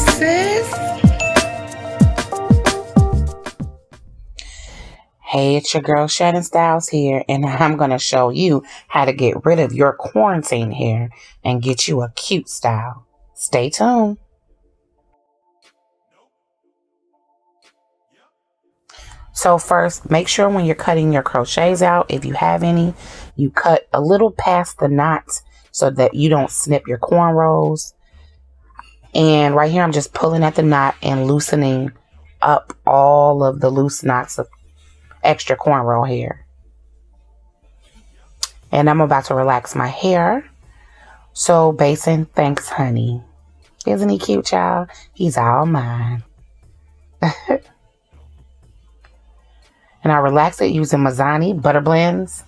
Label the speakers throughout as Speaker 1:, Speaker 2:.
Speaker 1: sis. Hey, it's your girl Shannon Styles here, and I'm going to show you how to get rid of your quarantine hair and get you a cute style. Stay tuned. So first, make sure when you're cutting your crochets out, if you have any, you cut a little past the knots so that you don't snip your cornrows. And right here, I'm just pulling at the knot and loosening up all of the loose knots of extra cornrow hair. And I'm about to relax my hair. So, Basin, thanks, honey. Isn't he cute, child? He's all mine. And I relax it using Mazzani butter blends.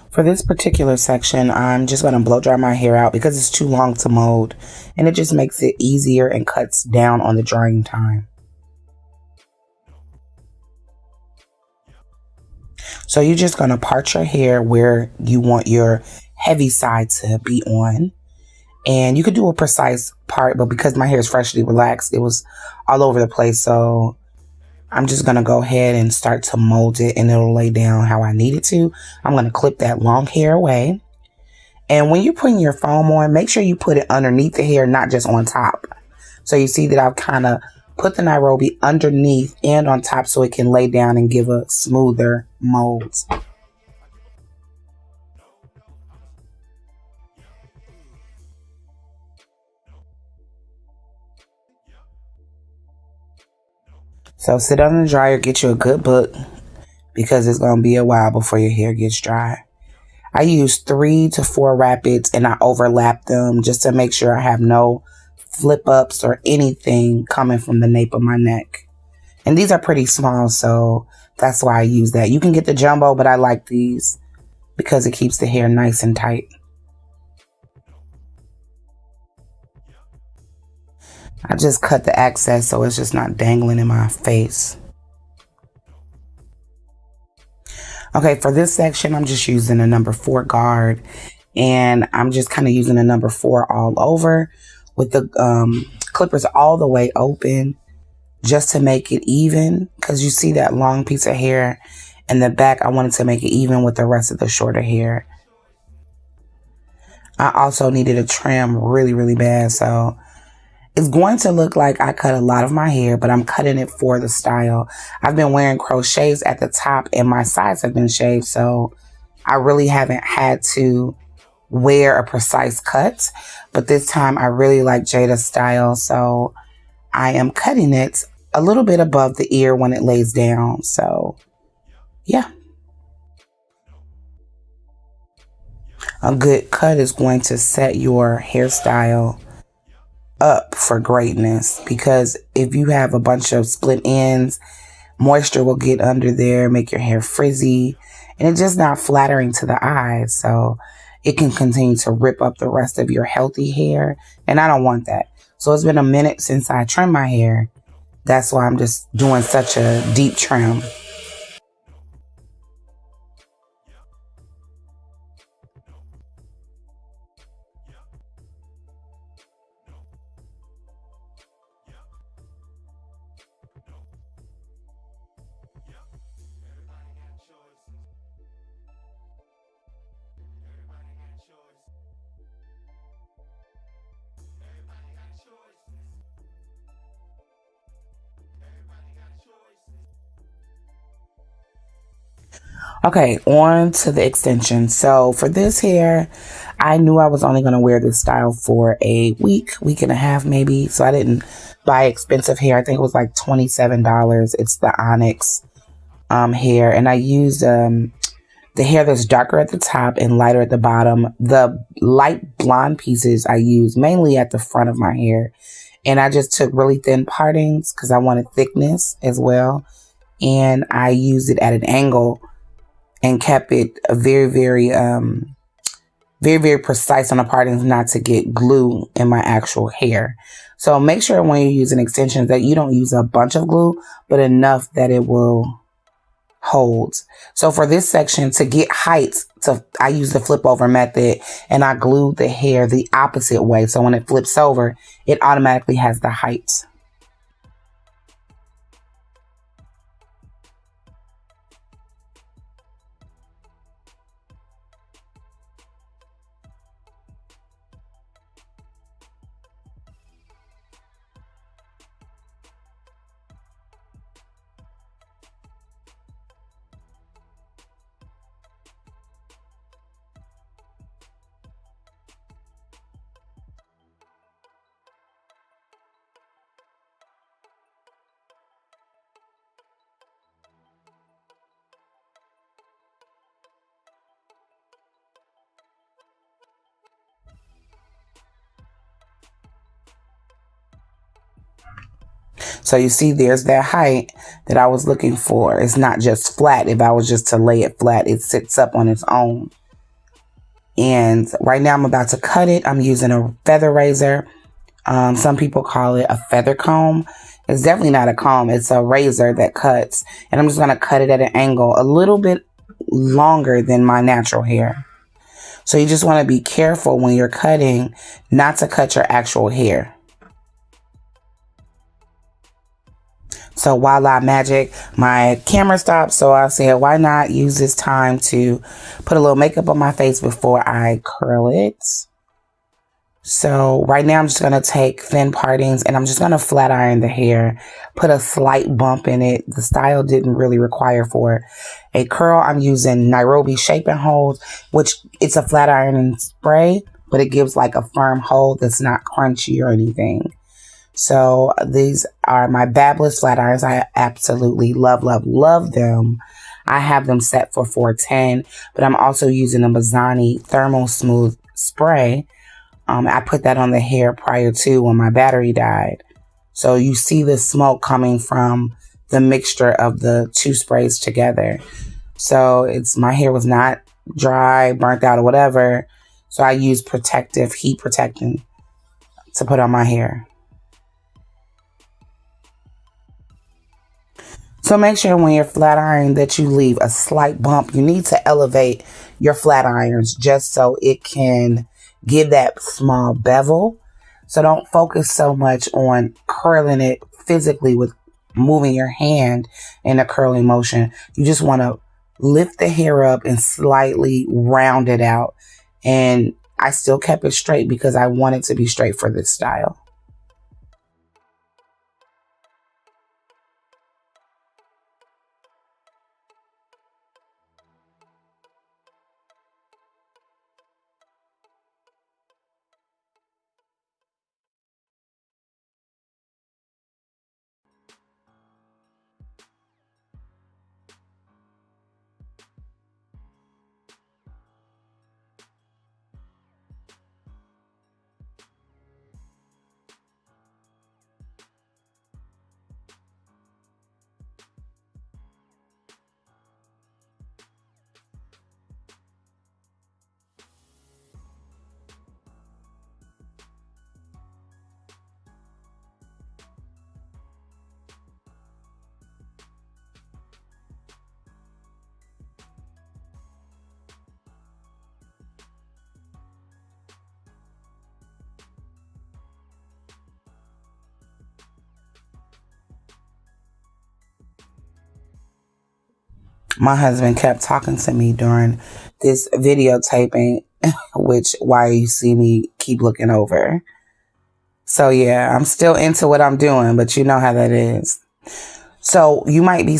Speaker 1: For this particular section, I'm just going to blow dry my hair out because it's too long to mold. And it just makes it easier and cuts down on the drying time. So you're just going to part your hair where you want your heavy side to be on. And you could do a precise part, but because my hair is freshly relaxed, it was all over the place. So I'm just going to go ahead and start to mold it, and it'll lay down how I need it to. I'm going to clip that long hair away. And when you're putting your foam on, make sure you put it underneath the hair, not just on top. So you see that I've kind of put the Nairobi underneath and on top so it can lay down and give a smoother mold. So sit on the dryer, get you a good book because it's going to be a while before your hair gets dry. I use 3 to 4 rapids and I overlap them just to make sure I have no flip ups or anything coming from the nape of my neck. And these are pretty small, so that's why I use that. You can get the jumbo, but I like these because it keeps the hair nice and tight. I just cut the excess so it's just not dangling in my face. Okay, for this section, I'm just using a number 4 guard, and I'm just kind of using a number 4 all over with the clippers all the way open just to make it even, because you see that long piece of hair in the back. I wanted to make it even with the rest of the shorter hair. I also needed a trim really, really bad, so it's going to look like I cut a lot of my hair, but I'm cutting it for the style. I've been wearing crochets at the top and my sides have been shaved, so I really haven't had to wear a precise cut. But this time I really like Jada's style, so I am cutting it a little bit above the ear when it lays down. So, yeah. A good cut is going to set your hairstyle up for greatness, because if you have a bunch of split ends, moisture will get under there, make your hair frizzy, and it's just not flattering to the eye. So it can continue to rip up the rest of your healthy hair, and I don't want that. So it's been a minute since I trimmed my hair. That's why I'm just doing such a deep trim. Okay, on to the extension. So for this hair, I knew I was only going to wear this style for a week and a half maybe. So I didn't buy expensive hair. I think it was like $27. It's the Onyx hair. And I used the hair that's darker at the top and lighter at the bottom. The light blonde pieces I use mainly at the front of my hair. And I just took really thin partings because I wanted thickness as well. And I used it at an angle and kept it very, very precise on the partings, not to get glue in my actual hair. So make sure when you're using extensions that you don't use a bunch of glue, but enough that it will holds. So for this section, to get height, I use the flip over method, and I glued the hair the opposite way. So when it flips over, it automatically has the height. So you see there's that height that I was looking for. It's not just flat. If I was just to lay it flat, it sits up on its own. And right now I'm about to cut it. I'm using a feather razor. Some people call it a feather comb. It's definitely not a comb. It's a razor that cuts. And I'm just going to cut it at an angle a little bit longer than my natural hair. So you just want to be careful when you're cutting not to cut your actual hair. So while I magic, my camera stopped. So I said, why not use this time to put a little makeup on my face before I curl it. So right now I'm just going to take thin partings and I'm just going to flat iron the hair, put a slight bump in it. The style didn't really require for a curl. I'm using Nairobi Shape and Hold, which it's a flat ironing spray, but it gives like a firm hold that's not crunchy or anything. So these are my Babless flat irons. I absolutely love, love, love them. I have them set for 410, but I'm also using a Mazzani Thermal Smooth spray. I put that on the hair prior to when my battery died. So you see the smoke coming from the mixture of the two sprays together. So my hair was not dry, burnt out or whatever. So I use protective, heat protectant to put on my hair. So make sure when you're flat ironing that you leave a slight bump. You need to elevate your flat irons just so it can give that small bevel. So don't focus so much on curling it physically with moving your hand in a curling motion. You just want to lift the hair up and slightly round it out. And I still kept it straight because I wanted to be straight for this style. My husband kept talking to me during this videotaping, which why you see me keep looking over. So yeah, I'm still into what I'm doing, but you know how that is. So you might be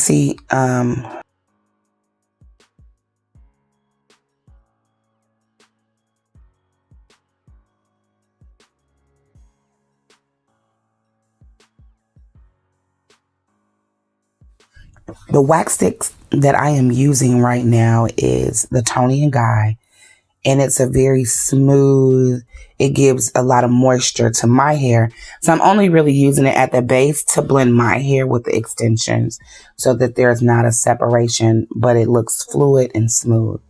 Speaker 1: the wax sticks that I am using right now is the Toni and Guy, and it's a very smooth, it gives a lot of moisture to my hair. So I'm only really using it at the base to blend my hair with the extensions so that there's not a separation, but it looks fluid and smooth.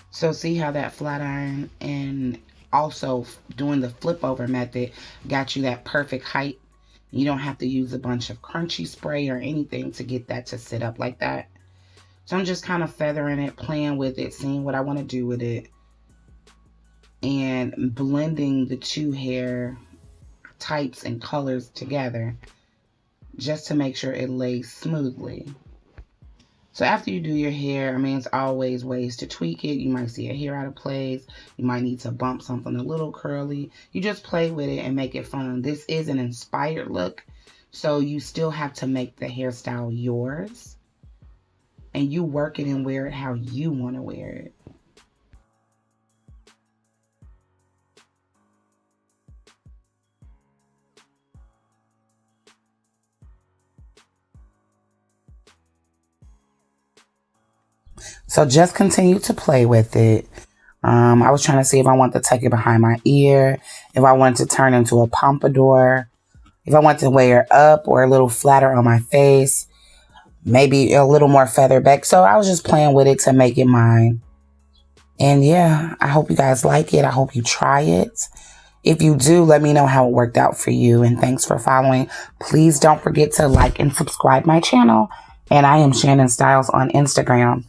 Speaker 1: So see how that flat iron and also doing the flip over method got you that perfect height. You don't have to use a bunch of crunchy spray or anything to get that to sit up like that. So I'm just kind of feathering it, playing with it, seeing what I want to do with it, and blending the two hair types and colors together just to make sure it lays smoothly. So after you do your hair, I mean, it's always ways to tweak it. You might see a hair out of place. You might need to bump something a little curly. You just play with it and make it fun. This is an inspired look, so you still have to make the hairstyle yours. And you work it and wear it how you want to wear it. So just continue to play with it. I was trying to see if I want to tuck it behind my ear, if I wanted to turn into a pompadour, if I want to wear it up or a little flatter on my face, maybe a little more feather back. So I was just playing with it to make it mine. And yeah, I hope you guys like it. I hope you try it. If you do, let me know how it worked out for you. And thanks for following. Please don't forget to like and subscribe my channel. And I am Shannon Styles on Instagram.